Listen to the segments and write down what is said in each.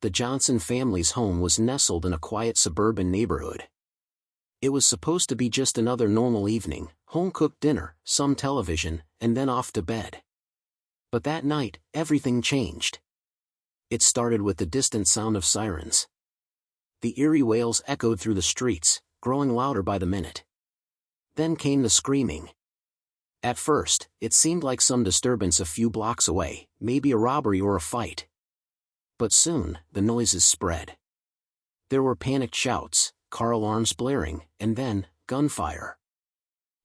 The Johnson family's home was nestled in a quiet suburban neighborhood. It was supposed to be just another normal evening, home-cooked dinner, some television, and then off to bed. But that night, everything changed. It started with the distant sound of sirens. The eerie wails echoed through the streets, growing louder by the minute. Then came the screaming. At first, it seemed like some disturbance a few blocks away, maybe a robbery or a fight. But soon, the noises spread. There were panicked shouts, car alarms blaring, and then, gunfire.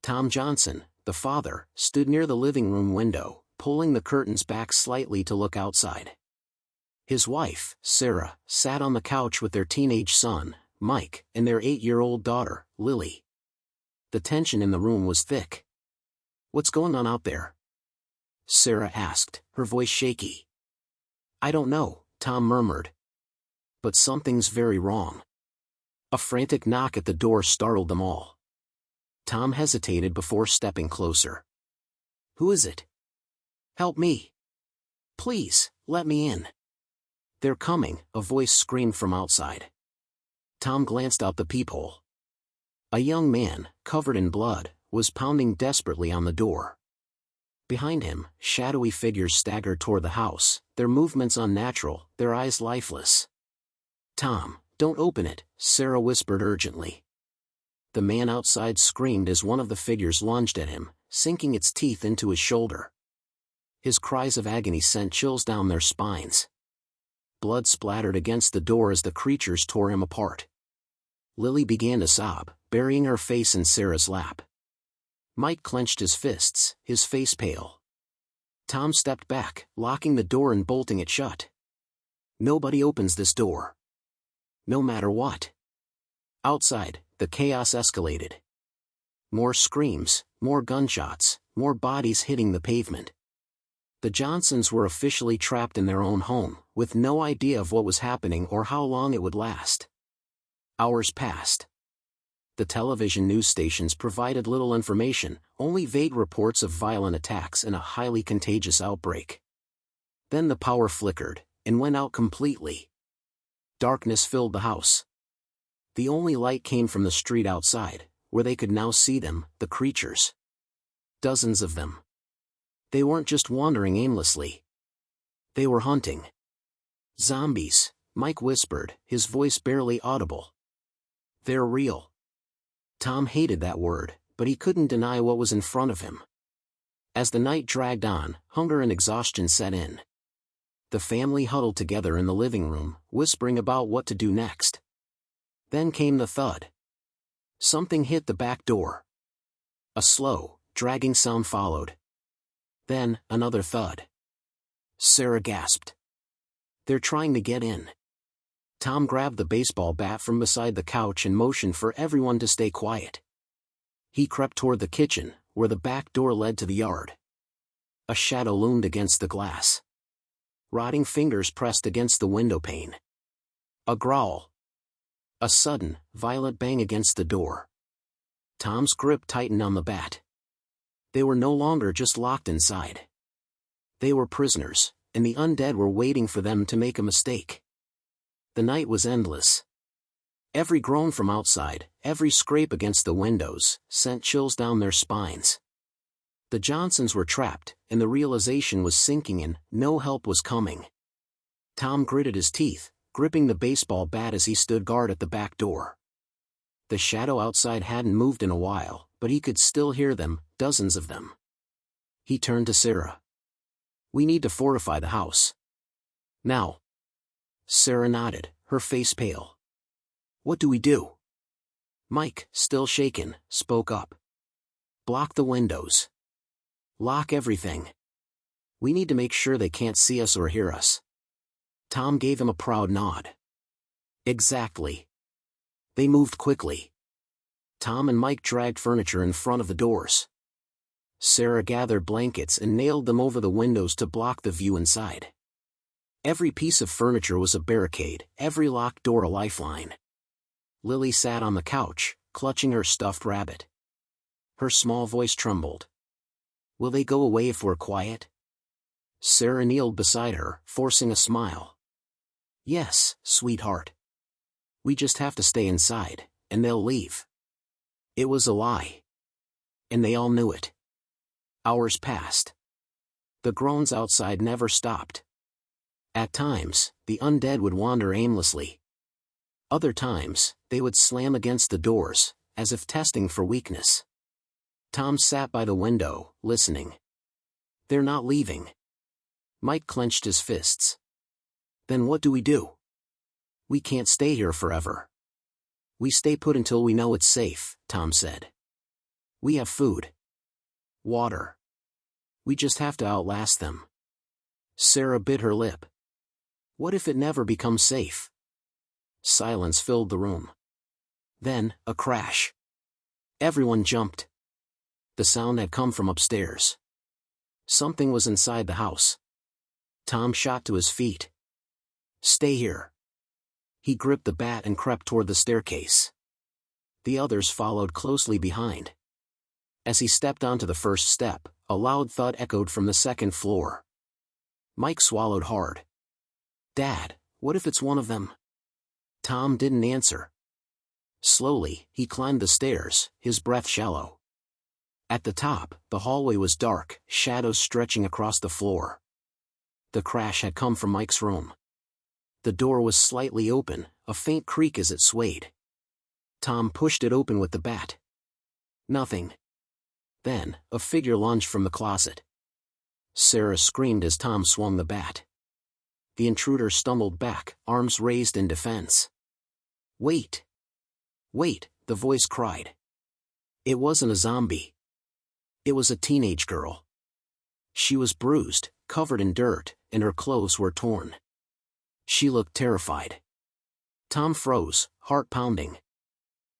Tom Johnson, the father, stood near the living room window, pulling the curtains back slightly to look outside. His wife, Sarah, sat on the couch with their teenage son, Mike, and their 8-year-old daughter, Lily. The tension in the room was thick. "What's going on out there?" Sarah asked, her voice shaky. "I don't know," Tom murmured. "But something's very wrong." A frantic knock at the door startled them all. Tom hesitated before stepping closer. "Who is it? Help me. Please, let me in." "They're coming," a voice screamed from outside. Tom glanced out the peephole. A young man, covered in blood, was pounding desperately on the door. Behind him, shadowy figures staggered toward the house, their movements unnatural, their eyes lifeless. "Tom, don't open it," Sarah whispered urgently. The man outside screamed as one of the figures lunged at him, sinking its teeth into his shoulder. His cries of agony sent chills down their spines. Blood splattered against the door as the creatures tore him apart. Lily began to sob, burying her face in Sarah's lap. Mike clenched his fists, his face pale. Tom stepped back, locking the door and bolting it shut. "Nobody opens this door. No matter what." Outside, the chaos escalated. More screams, more gunshots, more bodies hitting the pavement. The Johnsons were officially trapped in their own home, with no idea of what was happening or how long it would last. Hours passed. The television news stations provided little information, only vague reports of violent attacks and a highly contagious outbreak. Then the power flickered, and went out completely. Darkness filled the house. The only light came from the street outside, where they could now see them, the creatures. Dozens of them. They weren't just wandering aimlessly. They were hunting. "Zombies," Mike whispered, his voice barely audible. "They're real." Tom hated that word, but he couldn't deny what was in front of him. As the night dragged on, hunger and exhaustion set in. The family huddled together in the living room, whispering about what to do next. Then came the thud. Something hit the back door. A slow, dragging sound followed. Then, another thud. Sarah gasped. "They're trying to get in." Tom grabbed the baseball bat from beside the couch and motioned for everyone to stay quiet. He crept toward the kitchen, where the back door led to the yard. A shadow loomed against the glass. Rotting fingers pressed against the window pane. A growl. A sudden, violent bang against the door. Tom's grip tightened on the bat. They were no longer just locked inside. They were prisoners, and the undead were waiting for them to make a mistake. The night was endless. Every groan from outside, every scrape against the windows, sent chills down their spines. The Johnsons were trapped, and the realization was sinking in, no help was coming. Tom gritted his teeth, gripping the baseball bat as he stood guard at the back door. The shadow outside hadn't moved in a while, but he could still hear them, dozens of them. He turned to Sarah. "We need to fortify the house. Now." Sarah nodded, her face pale. "What do we do?" Mike, still shaken, spoke up. "Block the windows. Lock everything. We need to make sure they can't see us or hear us." Tom gave him a proud nod. "Exactly." They moved quickly. Tom and Mike dragged furniture in front of the doors. Sarah gathered blankets and nailed them over the windows to block the view inside. Every piece of furniture was a barricade, every locked door a lifeline. Lily sat on the couch, clutching her stuffed rabbit. Her small voice trembled. "Will they go away if we're quiet?" Sarah kneeled beside her, forcing a smile. Yes, sweetheart. We just have to stay inside, and they'll leave. It was a lie. And they all knew it. Hours passed. The groans outside never stopped. At times, the undead would wander aimlessly. Other times, they would slam against the doors, as if testing for weakness. Tom sat by the window, listening. They're not leaving. Mike clenched his fists. Then what do we do? We can't stay here forever. We stay put until we know it's safe, Tom said. We have food. Water. We just have to outlast them. Sarah bit her lip. What if it never becomes safe? Silence filled the room. Then, a crash. Everyone jumped. The sound had come from upstairs. Something was inside the house. Tom shot to his feet. Stay here. He gripped the bat and crept toward the staircase. The others followed closely behind. As he stepped onto the first step, a loud thud echoed from the second floor. Mike swallowed hard. Dad, what if it's one of them? Tom didn't answer. Slowly, he climbed the stairs, his breath shallow. At the top, the hallway was dark, shadows stretching across the floor. The crash had come from Mike's room. The door was slightly open, a faint creak as it swayed. Tom pushed it open with the bat. Nothing. Then, a figure lunged from the closet. Sarah screamed as Tom swung the bat. The intruder stumbled back, arms raised in defense. Wait! Wait, the voice cried. It wasn't a zombie. It was a teenage girl. She was bruised, covered in dirt, and her clothes were torn. She looked terrified. Tom froze, heart pounding.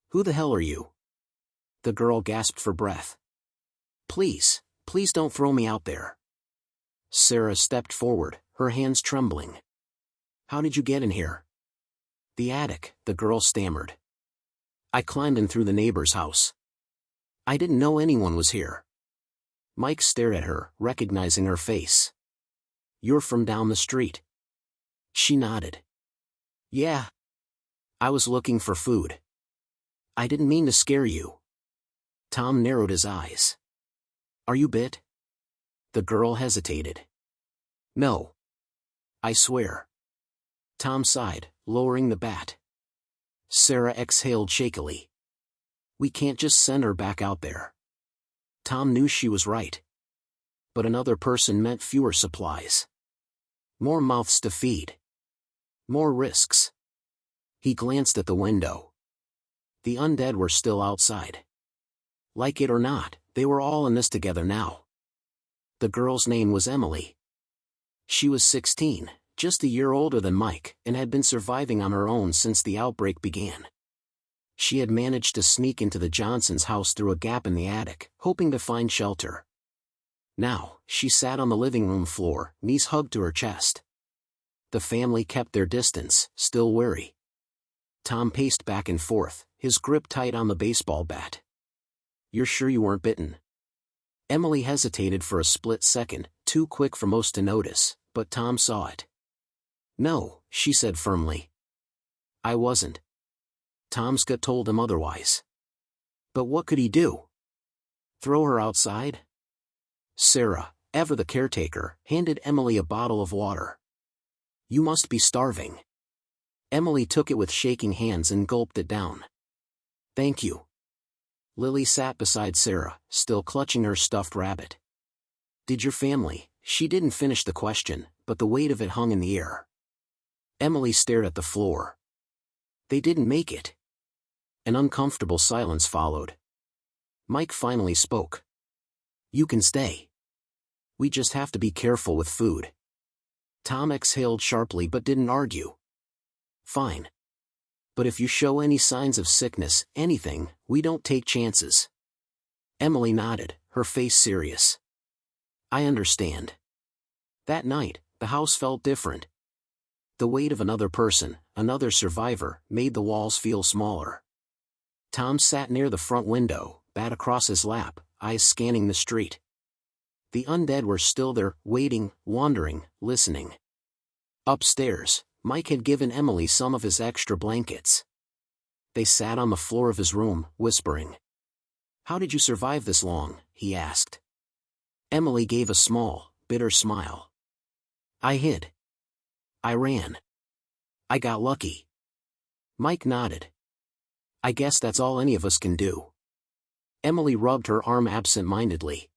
Who the hell are you? The girl gasped for breath. Please, please don't throw me out there. Sarah stepped forward, her hands trembling. How did you get in here? The attic, the girl stammered. I climbed in through the neighbor's house. I didn't know anyone was here. Mike stared at her, recognizing her face. You're from down the street. She nodded. Yeah. I was looking for food. I didn't mean to scare you. Tom narrowed his eyes. Are you bit? The girl hesitated. No. I swear. Tom sighed, lowering the bat. Sarah exhaled shakily. We can't just send her back out there. Tom knew she was right. But another person meant fewer supplies. More mouths to feed. More risks. He glanced at the window. The undead were still outside. Like it or not, they were all in this together now. The girl's name was Emily. She was 16, just a year older than Mike, and had been surviving on her own since the outbreak began. She had managed to sneak into the Johnsons' house through a gap in the attic, hoping to find shelter. Now, she sat on the living room floor, knees hugged to her chest. The family kept their distance, still wary. Tom paced back and forth, his grip tight on the baseball bat. You're sure you weren't bitten? Emily hesitated for a split second, too quick for most to notice, but Tom saw it. No, she said firmly. I wasn't. Tom's gut told him otherwise. But what could he do? Throw her outside? Sarah, ever the caretaker, handed Emily a bottle of water. You must be starving. Emily took it with shaking hands and gulped it down. Thank you. Lily sat beside Sarah, still clutching her stuffed rabbit. Did your family? She didn't finish the question, but the weight of it hung in the air. Emily stared at the floor. They didn't make it. An uncomfortable silence followed. Mike finally spoke. You can stay. We just have to be careful with food. Tom exhaled sharply but didn't argue. Fine. But if you show any signs of sickness, anything, we don't take chances. Emily nodded, her face serious. I understand. That night, the house felt different. The weight of another person, another survivor, made the walls feel smaller. Tom sat near the front window, bat across his lap, eyes scanning the street. The undead were still there, waiting, wandering, listening. Upstairs, Mike had given Emily some of his extra blankets. They sat on the floor of his room, whispering. "How did you survive this long?" he asked. Emily gave a small, bitter smile. "I hid. I ran. I got lucky." Mike nodded. "I guess that's all any of us can do." Emily rubbed her arm absent-mindedly.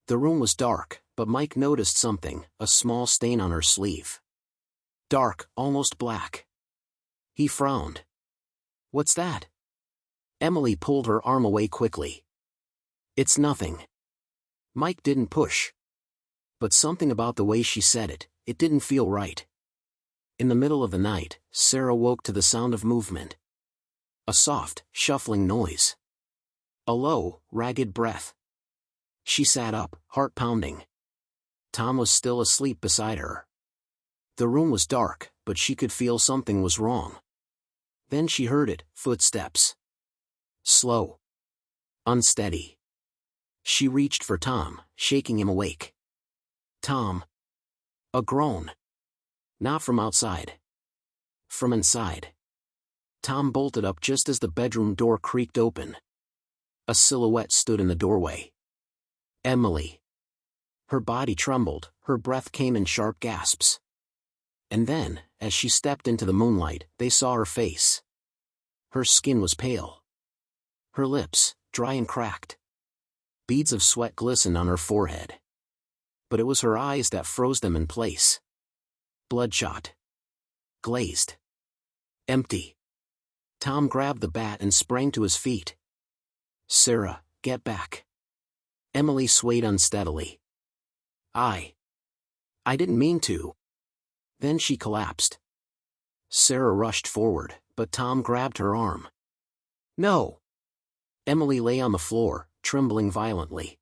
The room was dark, but Mike noticed something, a small stain on her sleeve. Dark, almost black. He frowned. "What's that?" Emily pulled her arm away quickly. "It's nothing." Mike didn't push. But something about the way she said it, it didn't feel right. In the middle of the night, Sarah woke to the sound of movement. A soft, shuffling noise. A low, ragged breath. She sat up, heart pounding. Tom was still asleep beside her. The room was dark, but she could feel something was wrong. Then she heard it, footsteps. Slow. Unsteady. She reached for Tom, shaking him awake. "Tom." A groan. Not from outside. From inside. Tom bolted up just as the bedroom door creaked open. A silhouette stood in the doorway. Emily. Her body trembled, her breath came in sharp gasps. And then, as she stepped into the moonlight, they saw her face. Her skin was pale. Her lips, dry and cracked. Beads of sweat glistened on her forehead. But it was her eyes that froze them in place. Bloodshot. Glazed. Empty. Tom grabbed the bat and sprang to his feet. "Sarah, get back." Emily swayed unsteadily. I didn't mean to." Then she collapsed. Sarah rushed forward, but Tom grabbed her arm. "No." Emily lay on the floor, trembling violently.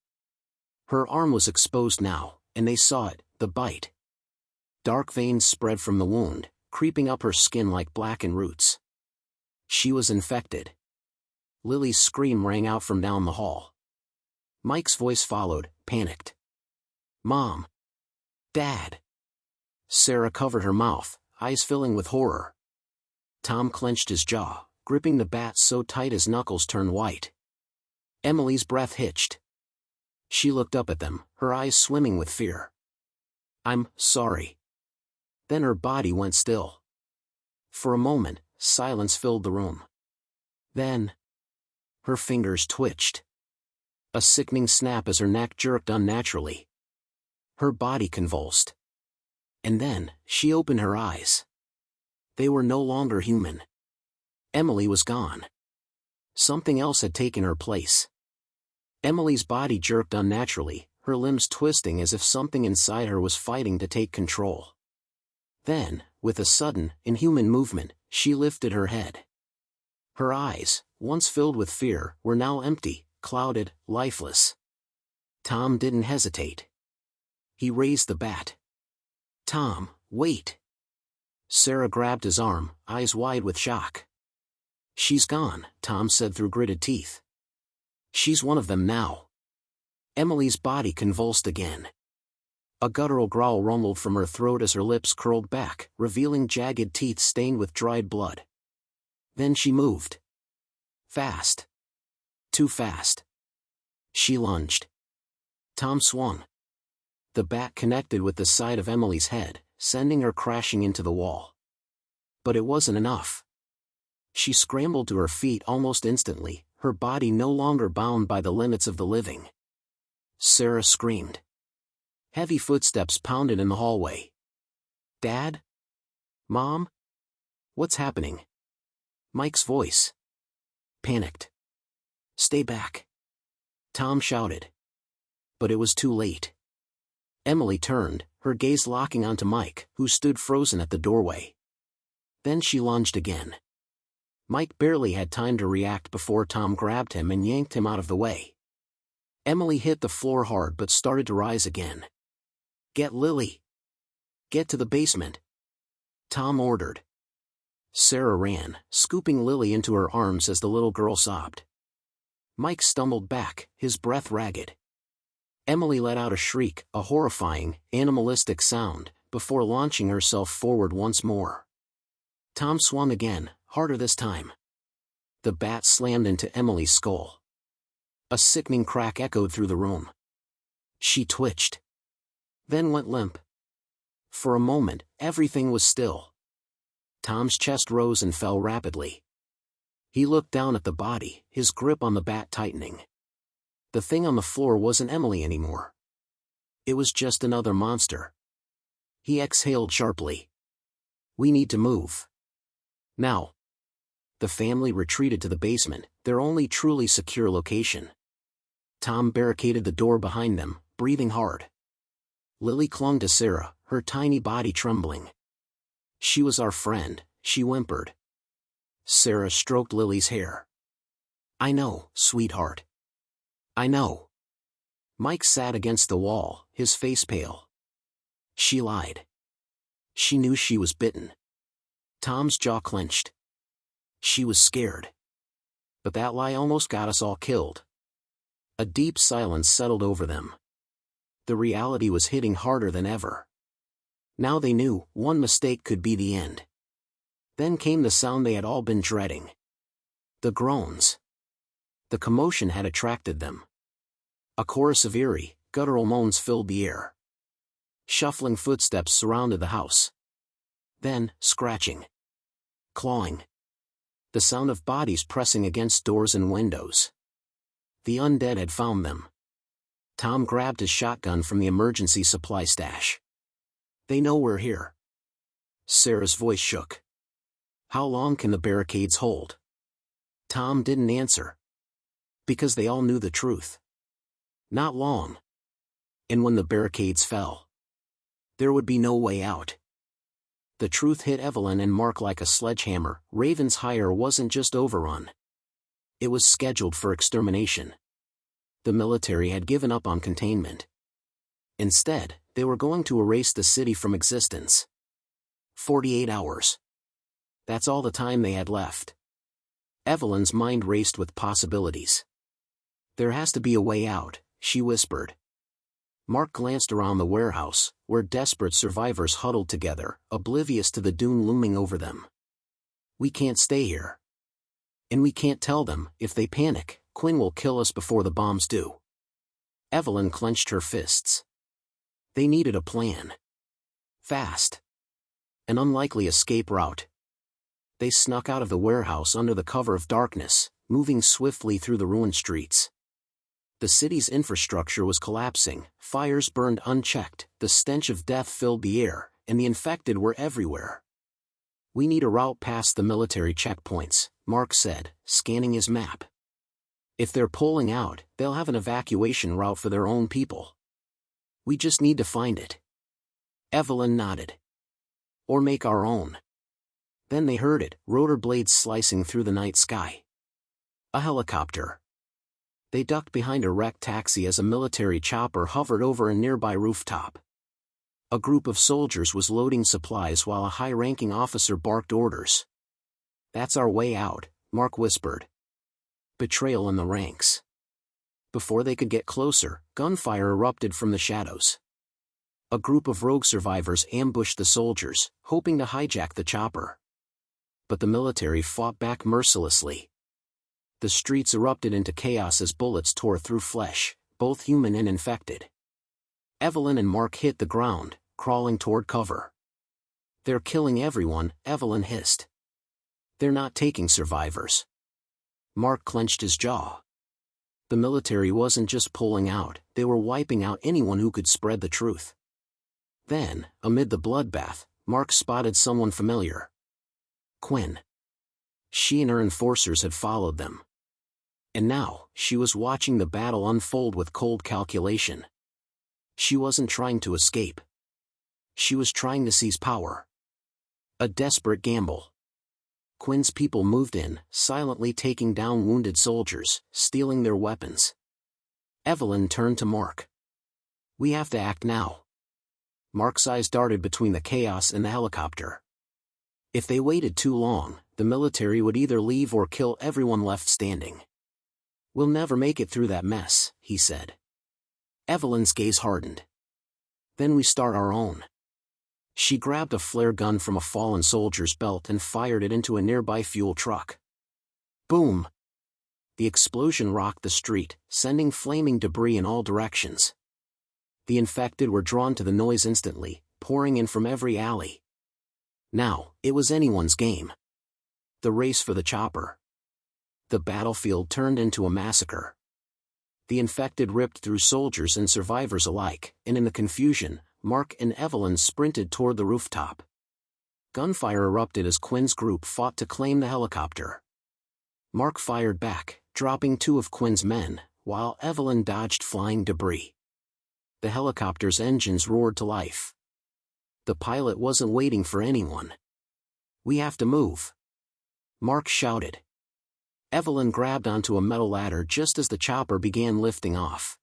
Her arm was exposed now, and they saw it, the bite. Dark veins spread from the wound, creeping up her skin like blackened roots. She was infected. Lily's scream rang out from down the hall. Mike's voice followed, panicked. "Mom. Dad." Sarah covered her mouth, eyes filling with horror. Tom clenched his jaw, gripping the bat so tight his knuckles turned white. Emily's breath hitched. She looked up at them, her eyes swimming with fear. "I'm sorry." Then her body went still. For a moment, silence filled the room. Then, her fingers twitched. A sickening snap as her neck jerked unnaturally. Her body convulsed. And then, she opened her eyes. They were no longer human. Emily was gone. Something else had taken her place. Emily's body jerked unnaturally, her limbs twisting as if something inside her was fighting to take control. Then, with a sudden, inhuman movement, she lifted her head. Her eyes, once filled with fear, were now empty, clouded, lifeless. Tom didn't hesitate. He raised the bat. "Tom, wait." Sarah grabbed his arm, eyes wide with shock. "She's gone," Tom said through gritted teeth. "She's one of them now." Emily's body convulsed again. A guttural growl rumbled from her throat as her lips curled back, revealing jagged teeth stained with dried blood. Then she moved. Fast. Too fast. She lunged. Tom swung. The bat connected with the side of Emily's head, sending her crashing into the wall. But it wasn't enough. She scrambled to her feet almost instantly, her body no longer bound by the limits of the living. Sarah screamed. Heavy footsteps pounded in the hallway. "Dad? Mom? What's happening?" Mike's voice. Panicked. "Stay back." Tom shouted. But it was too late. Emily turned, her gaze locking onto Mike, who stood frozen at the doorway. Then she lunged again. Mike barely had time to react before Tom grabbed him and yanked him out of the way. Emily hit the floor hard but started to rise again. "Get Lily. Get to the basement," Tom ordered. Sarah ran, scooping Lily into her arms as the little girl sobbed. Mike stumbled back, his breath ragged. Emily let out a shriek, a horrifying, animalistic sound, before launching herself forward once more. Tom swung again, harder this time. The bat slammed into Emily's skull. A sickening crack echoed through the room. She twitched. Then went limp. For a moment, everything was still. Tom's chest rose and fell rapidly. He looked down at the body, his grip on the bat tightening. The thing on the floor wasn't Emily anymore. It was just another monster. He exhaled sharply. We need to move. Now. The family retreated to the basement, their only truly secure location. Tom barricaded the door behind them, breathing hard. Lily clung to Sarah, her tiny body trembling. She was our friend, she whimpered. Sarah stroked Lily's hair. I know, sweetheart. I know. Mike sat against the wall, his face pale. She lied. She knew she was bitten. Tom's jaw clenched. She was scared. But that lie almost got us all killed. A deep silence settled over them. The reality was hitting harder than ever. Now they knew, one mistake could be the end. Then came the sound they had all been dreading. The groans. The commotion had attracted them. A chorus of eerie, guttural moans filled the air. Shuffling footsteps surrounded the house. Then, scratching. Clawing. The sound of bodies pressing against doors and windows. The undead had found them. Tom grabbed his shotgun from the emergency supply stash. They know we're here. Sarah's voice shook. How long can the barricades hold? Tom didn't answer. Because they all knew the truth. Not long. And when the barricades fell, there would be no way out. The truth hit Evelyn and Mark like a sledgehammer. Raven's hire wasn't just overrun. It was scheduled for extermination. The military had given up on containment. Instead, they were going to erase the city from existence. 48 hours. That's all the time they had left. Evelyn's mind raced with possibilities. There has to be a way out, she whispered. Mark glanced around the warehouse, where desperate survivors huddled together, oblivious to the doom looming over them. We can't stay here. And we can't tell them. If they panic, Quinn will kill us before the bombs do. Evelyn clenched her fists. They needed a plan. Fast. An unlikely escape route. They snuck out of the warehouse under the cover of darkness, moving swiftly through the ruined streets. The city's infrastructure was collapsing, fires burned unchecked, the stench of death filled the air, and the infected were everywhere. We need a route past the military checkpoints, Mark said, scanning his map. If they're pulling out, they'll have an evacuation route for their own people. We just need to find it. Evelyn nodded. Or make our own. Then they heard it, rotor blades slicing through the night sky. A helicopter. They ducked behind a wrecked taxi as a military chopper hovered over a nearby rooftop. A group of soldiers was loading supplies while a high-ranking officer barked orders. That's our way out, Mark whispered. Betrayal in the ranks. Before they could get closer, gunfire erupted from the shadows. A group of rogue survivors ambushed the soldiers, hoping to hijack the chopper. But the military fought back mercilessly. The streets erupted into chaos as bullets tore through flesh, both human and infected. Evelyn and Mark hit the ground, crawling toward cover. They're killing everyone, Evelyn hissed. They're not taking survivors. Mark clenched his jaw. The military wasn't just pulling out, they were wiping out anyone who could spread the truth. Then, amid the bloodbath, Mark spotted someone familiar. Quinn. She and her enforcers had followed them. And now, she was watching the battle unfold with cold calculation. She wasn't trying to escape. She was trying to seize power. A desperate gamble. Quinn's people moved in, silently taking down wounded soldiers, stealing their weapons. Evelyn turned to Mark. We have to act now. Mark's eyes darted between the chaos and the helicopter. If they waited too long, the military would either leave or kill everyone left standing. We'll never make it through that mess, he said. Evelyn's gaze hardened. Then we start our own. She grabbed a flare gun from a fallen soldier's belt and fired it into a nearby fuel truck. Boom! The explosion rocked the street, sending flaming debris in all directions. The infected were drawn to the noise instantly, pouring in from every alley. Now, it was anyone's game. The race for the chopper. The battlefield turned into a massacre. The infected ripped through soldiers and survivors alike, and in the confusion, Mark and Evelyn sprinted toward the rooftop. Gunfire erupted as Quinn's group fought to claim the helicopter. Mark fired back, dropping 2 of Quinn's men, while Evelyn dodged flying debris. The helicopter's engines roared to life. The pilot wasn't waiting for anyone. "We have to move," Mark shouted. Evelyn grabbed onto a metal ladder just as the chopper began lifting off.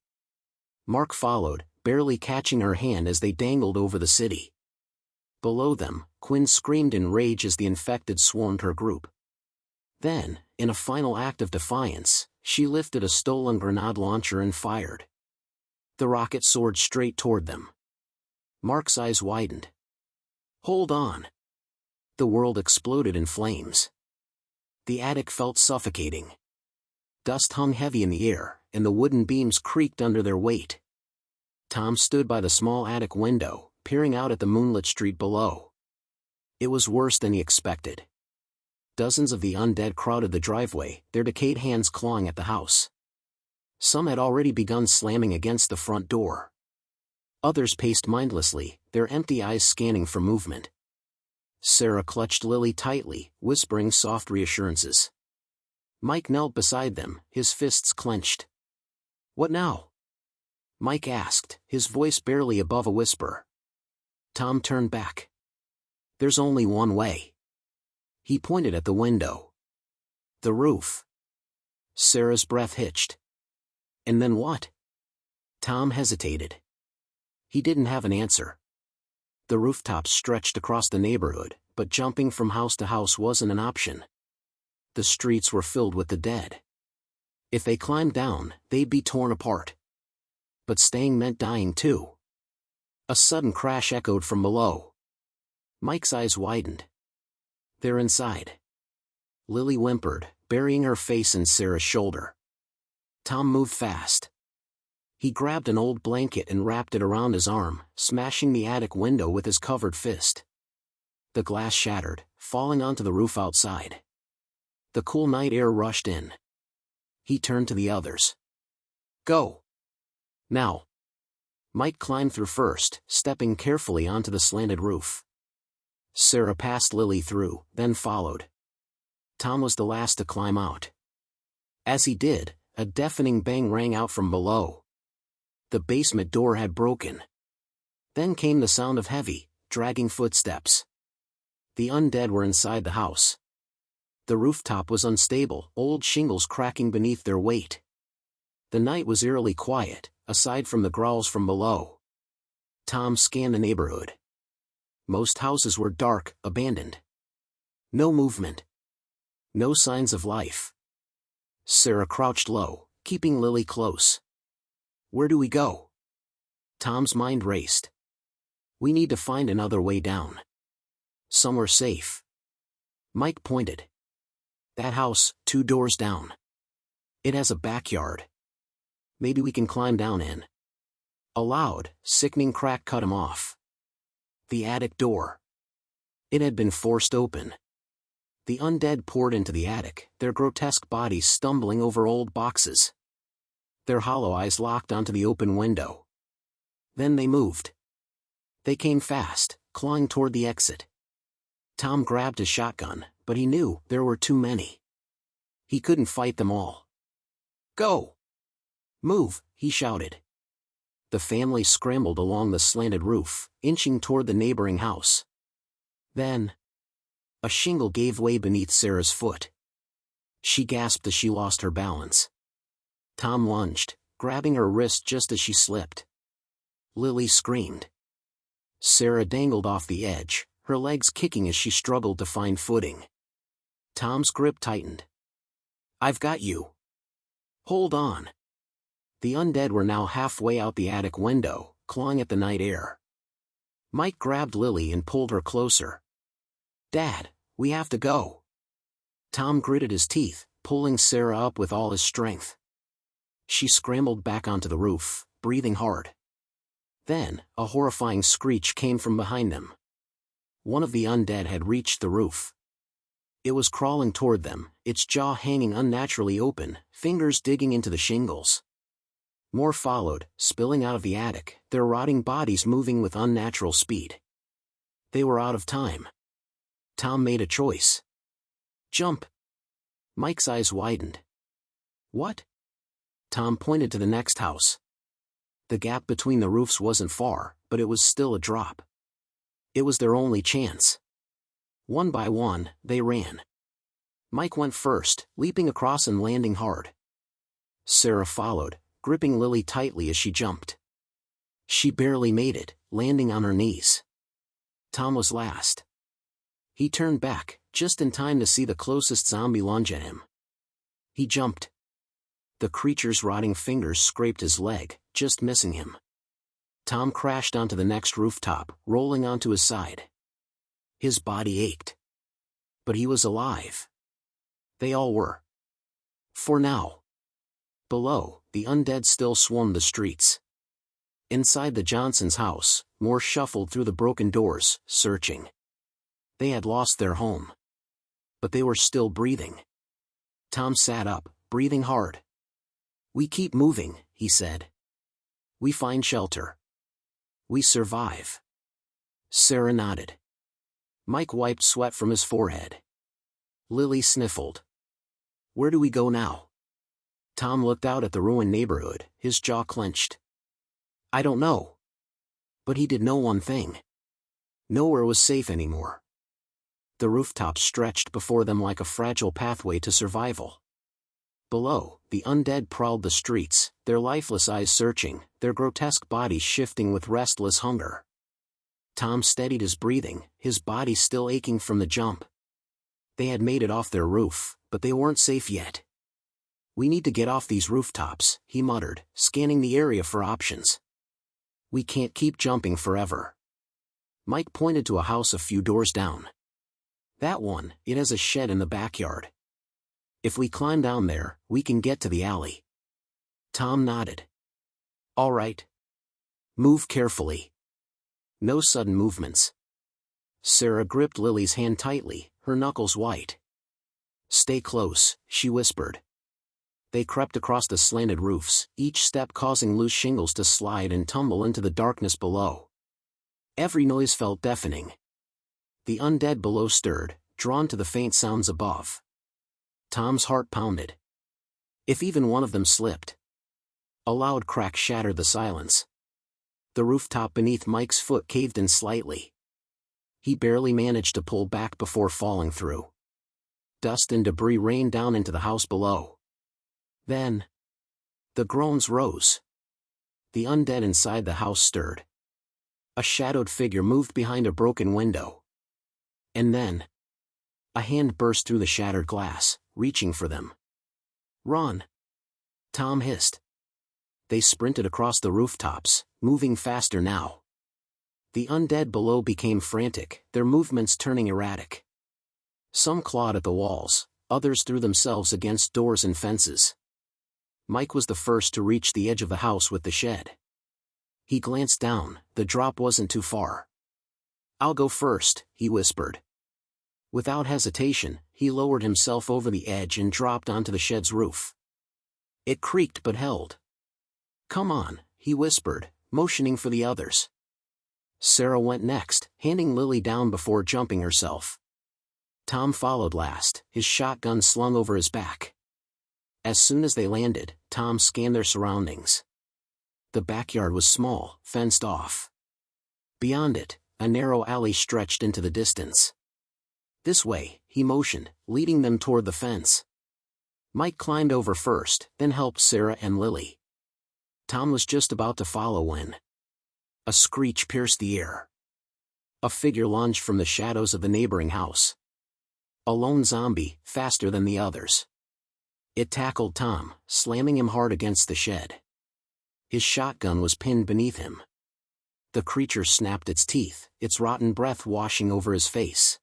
Mark followed, barely catching her hand as they dangled over the city. Below them, Quinn screamed in rage as the infected swarmed her group. Then, in a final act of defiance, she lifted a stolen grenade launcher and fired. The rocket soared straight toward them. Mark's eyes widened. "Hold on!" The world exploded in flames. The attic felt suffocating. Dust hung heavy in the air, and the wooden beams creaked under their weight. Tom stood by the small attic window, peering out at the moonlit street below. It was worse than he expected. Dozens of the undead crowded the driveway, their decayed hands clawing at the house. Some had already begun slamming against the front door. Others paced mindlessly, their empty eyes scanning for movement. Sarah clutched Lily tightly, whispering soft reassurances. Mike knelt beside them, his fists clenched. "What now?" Mike asked, his voice barely above a whisper. Tom turned back. "There's only one way." He pointed at the window. "The roof." Sarah's breath hitched. "And then what?" Tom hesitated. He didn't have an answer. The rooftops stretched across the neighborhood, but jumping from house to house wasn't an option. The streets were filled with the dead. If they climbed down, they'd be torn apart. But staying meant dying too. A sudden crash echoed from below. Mike's eyes widened. "They're inside." Lily whimpered, burying her face in Sarah's shoulder. Tom moved fast. He grabbed an old blanket and wrapped it around his arm, smashing the attic window with his covered fist. The glass shattered, falling onto the roof outside. The cool night air rushed in. He turned to the others. "Go! Now!" Mike climbed through first, stepping carefully onto the slanted roof. Sarah passed Lily through, then followed. Tom was the last to climb out. As he did, a deafening bang rang out from below. The basement door had broken. Then came the sound of heavy, dragging footsteps. The undead were inside the house. The rooftop was unstable, old shingles cracking beneath their weight. The night was eerily quiet, aside from the growls from below. Tom scanned the neighborhood. Most houses were dark, abandoned. No movement. No signs of life. Sarah crouched low, keeping Lily close. "Where do we go?" Tom's mind raced. "We need to find another way down. Somewhere safe." Mike pointed. "That house, 2 doors down. It has a backyard. Maybe we can climb down in." A loud, sickening crack cut him off. The attic door. It had been forced open. The undead poured into the attic, their grotesque bodies stumbling over old boxes. Their hollow eyes locked onto the open window. Then they moved. They came fast, clawing toward the exit. Tom grabbed his shotgun, but he knew there were too many. He couldn't fight them all. "Go! Move!" he shouted. The family scrambled along the slanted roof, inching toward the neighboring house. Then, a shingle gave way beneath Sarah's foot. She gasped as she lost her balance. Tom lunged, grabbing her wrist just as she slipped. Lily screamed. Sarah dangled off the edge, her legs kicking as she struggled to find footing. Tom's grip tightened. "I've got you. Hold on." The undead were now halfway out the attic window, clawing at the night air. Mike grabbed Lily and pulled her closer. "Dad, we have to go." Tom gritted his teeth, pulling Sarah up with all his strength. She scrambled back onto the roof, breathing hard. Then, a horrifying screech came from behind them. One of the undead had reached the roof. It was crawling toward them, its jaw hanging unnaturally open, fingers digging into the shingles. More followed, spilling out of the attic, their rotting bodies moving with unnatural speed. They were out of time. Tom made a choice. "Jump." Mike's eyes widened. "What?" Tom pointed to the next house. The gap between the roofs wasn't far, but it was still a drop. It was their only chance. One by one, they ran. Mike went first, leaping across and landing hard. Sarah followed, gripping Lily tightly as she jumped. She barely made it, landing on her knees. Tom was last. He turned back, just in time to see the closest zombie lunge at him. He jumped. The creature's rotting fingers scraped his leg, just missing him. Tom crashed onto the next rooftop, rolling onto his side. His body ached. But he was alive. They all were. For now. Below, the undead still swarmed the streets. Inside the Johnsons' house, more shuffled through the broken doors, searching. They had lost their home. But they were still breathing. Tom sat up, breathing hard. "We keep moving," he said. "We find shelter. We survive." Sarah nodded. Mike wiped sweat from his forehead. Lily sniffled. "Where do we go now?" Tom looked out at the ruined neighborhood, his jaw clenched. "I don't know." But he did know one thing. Nowhere was safe anymore. The rooftops stretched before them like a fragile pathway to survival. Below, the undead prowled the streets, their lifeless eyes searching, their grotesque bodies shifting with restless hunger. Tom steadied his breathing, his body still aching from the jump. They had made it off their roof, but they weren't safe yet. "We need to get off these rooftops," he muttered, scanning the area for options. "We can't keep jumping forever." Mike pointed to a house a few doors down. "That one, it has a shed in the backyard. If we climb down there, we can get to the alley." Tom nodded. "All right. Move carefully. No sudden movements." Sarah gripped Lily's hand tightly, her knuckles white. "Stay close," she whispered. They crept across the slanted roofs, each step causing loose shingles to slide and tumble into the darkness below. Every noise felt deafening. The undead below stirred, drawn to the faint sounds above. Tom's heart pounded. If even one of them slipped. A loud crack shattered the silence. The rooftop beneath Mike's foot caved in slightly. He barely managed to pull back before falling through. Dust and debris rained down into the house below. Then, the groans rose. The undead inside the house stirred. A shadowed figure moved behind a broken window. And then, a hand burst through the shattered glass, reaching for them. "Run!" Tom hissed. They sprinted across the rooftops, moving faster now. The undead below became frantic, their movements turning erratic. Some clawed at the walls, others threw themselves against doors and fences. Mike was the first to reach the edge of the house with the shed. He glanced down, the drop wasn't too far. "I'll go first," he whispered. Without hesitation, he lowered himself over the edge and dropped onto the shed's roof. It creaked but held. "Come on," he whispered, motioning for the others. Sarah went next, handing Lily down before jumping herself. Tom followed last, his shotgun slung over his back. As soon as they landed, Tom scanned their surroundings. The backyard was small, fenced off. Beyond it, a narrow alley stretched into the distance. "This way," he motioned, leading them toward the fence. Mike climbed over first, then helped Sarah and Lily. Tom was just about to follow when a screech pierced the air. A figure lunged from the shadows of the neighboring house. A lone zombie, faster than the others. It tackled Tom, slamming him hard against the shed. His shotgun was pinned beneath him. The creature snapped its teeth, its rotten breath washing over his face.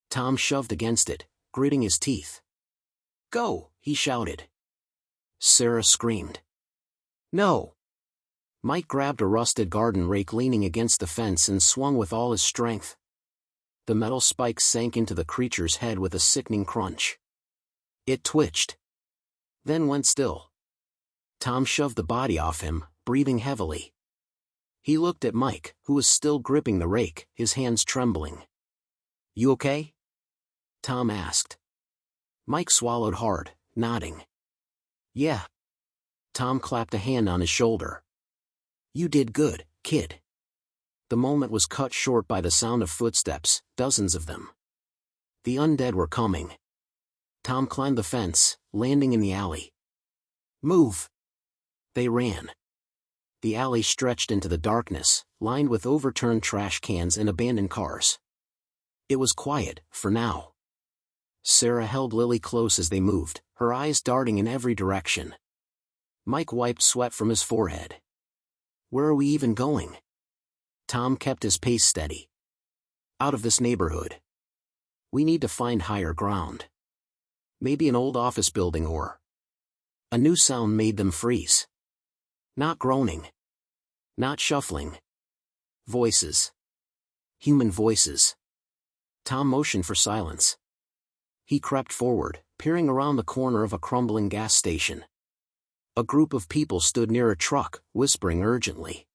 Tom shoved against it, gritting his teeth. "Go!" he shouted. Sarah screamed. "No!" Mike grabbed a rusted garden rake leaning against the fence and swung with all his strength. The metal spikes sank into the creature's head with a sickening crunch. It twitched. Then went still. Tom shoved the body off him, breathing heavily. He looked at Mike, who was still gripping the rake, his hands trembling. "You okay?" Tom asked. Mike swallowed hard, nodding. "Yeah." Tom clapped a hand on his shoulder. "You did good, kid." The moment was cut short by the sound of footsteps, dozens of them. The undead were coming. Tom climbed the fence, landing in the alley. "Move!" They ran. The alley stretched into the darkness, lined with overturned trash cans and abandoned cars. It was quiet, for now. Sarah held Lily close as they moved, her eyes darting in every direction. Mike wiped sweat from his forehead. "Where are we even going?" Tom kept his pace steady. "Out of this neighborhood. We need to find higher ground. Maybe an old office building or..." A new sound made them freeze. Not groaning. Not shuffling. Voices. Human voices. Tom motioned for silence. He crept forward, peering around the corner of a crumbling gas station. A group of people stood near a truck, whispering urgently.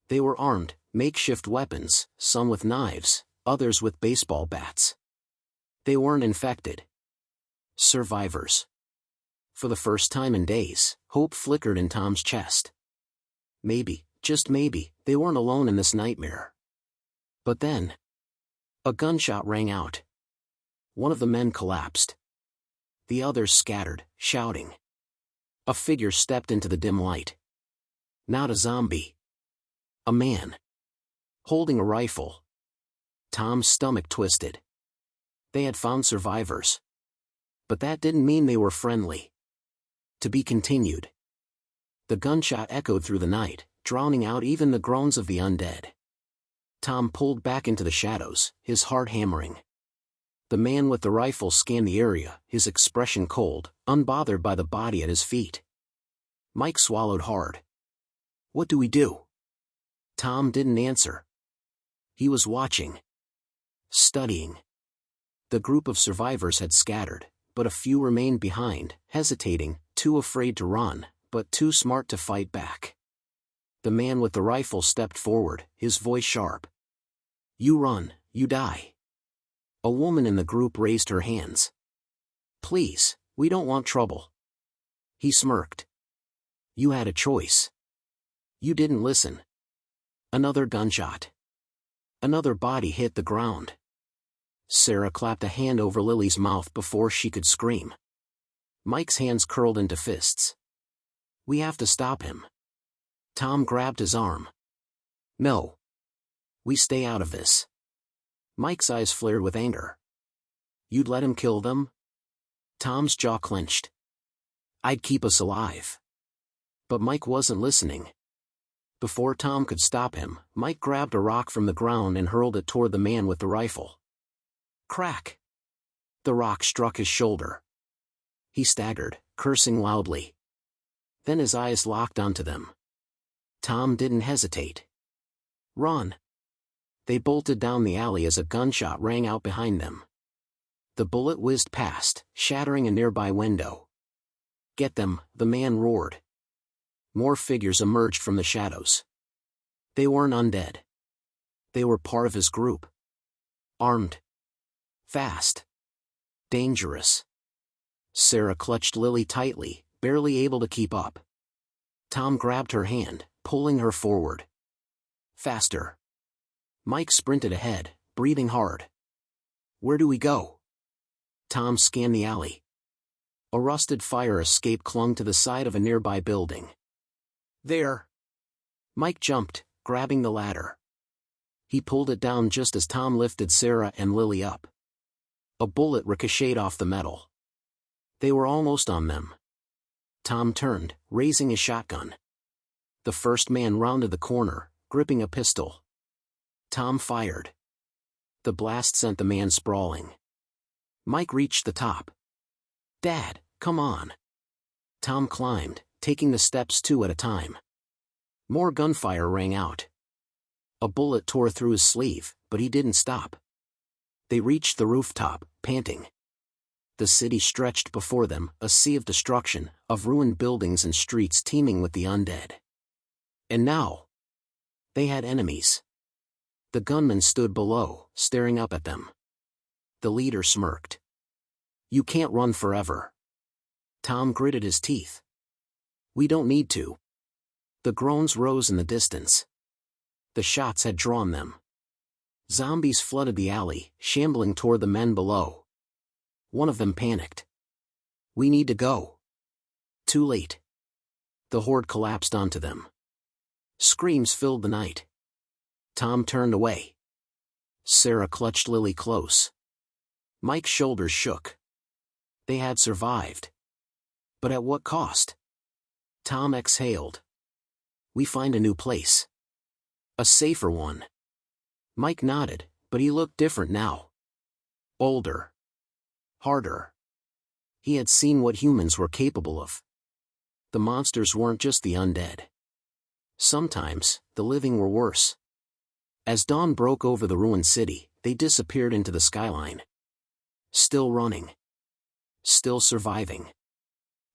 They were armed, makeshift weapons, some with knives, others with baseball bats. They weren't infected. Survivors. For the first time in days, hope flickered in Tom's chest. Maybe, just maybe, they weren't alone in this nightmare. But then, a gunshot rang out. One of the men collapsed. The others scattered, shouting. A figure stepped into the dim light. Not a zombie. A man. Holding a rifle. Tom's stomach twisted. They had found survivors. But that didn't mean they were friendly. To be continued. The gunshot echoed through the night, drowning out even the groans of the undead. Tom pulled back into the shadows, his heart hammering. The man with the rifle scanned the area, his expression cold, unbothered by the body at his feet. Mike swallowed hard. "What do we do?" Tom didn't answer. He was watching. Studying. The group of survivors had scattered, but a few remained behind, hesitating, too afraid to run, but too smart to fight back. The man with the rifle stepped forward, his voice sharp. "You run, you die." A woman in the group raised her hands. "Please, we don't want trouble." He smirked. "You had a choice. You didn't listen." Another gunshot. Another body hit the ground. Sarah clapped a hand over Lily's mouth before she could scream. Mike's hands curled into fists. "We have to stop him." Tom grabbed his arm. "No. We stay out of this." Mike's eyes flared with anger. "You'd let him kill them?" Tom's jaw clenched. "I'd keep us alive." But Mike wasn't listening. Before Tom could stop him, Mike grabbed a rock from the ground and hurled it toward the man with the rifle. Crack! The rock struck his shoulder. He staggered, cursing loudly. Then his eyes locked onto them. Tom didn't hesitate. "Run!" They bolted down the alley as a gunshot rang out behind them. The bullet whizzed past, shattering a nearby window. "Get them!" the man roared. More figures emerged from the shadows. They weren't undead. They were part of his group. Armed. Fast. Dangerous. Sarah clutched Lily tightly, barely able to keep up. Tom grabbed her hand, pulling her forward. Faster. Mike sprinted ahead, breathing hard. "Where do we go?" Tom scanned the alley. A rusted fire escape clung to the side of a nearby building. "There!" Mike jumped, grabbing the ladder. He pulled it down just as Tom lifted Sarah and Lily up. A bullet ricocheted off the metal. They were almost on them. Tom turned, raising his shotgun. The first man rounded the corner, gripping a pistol. Tom fired. The blast sent the man sprawling. Mike reached the top. "Dad, come on." Tom climbed, taking the steps 2 at a time. More gunfire rang out. A bullet tore through his sleeve, but he didn't stop. They reached the rooftop, panting. The city stretched before them, a sea of destruction, of ruined buildings and streets teeming with the undead. And now, they had enemies. The gunman stood below, staring up at them. The leader smirked. "You can't run forever." Tom gritted his teeth. "We don't need to." The groans rose in the distance. The shots had drawn them. Zombies flooded the alley, shambling toward the men below. One of them panicked. "We need to go." Too late. The horde collapsed onto them. Screams filled the night. Tom turned away. Sarah clutched Lily close. Mike's shoulders shook. They had survived. But at what cost? Tom exhaled. "We find a new place. A safer one." Mike nodded, but he looked different now. Older. Harder. He had seen what humans were capable of. The monsters weren't just the undead. Sometimes, the living were worse. As dawn broke over the ruined city, they disappeared into the skyline. Still running. Still surviving.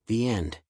The end.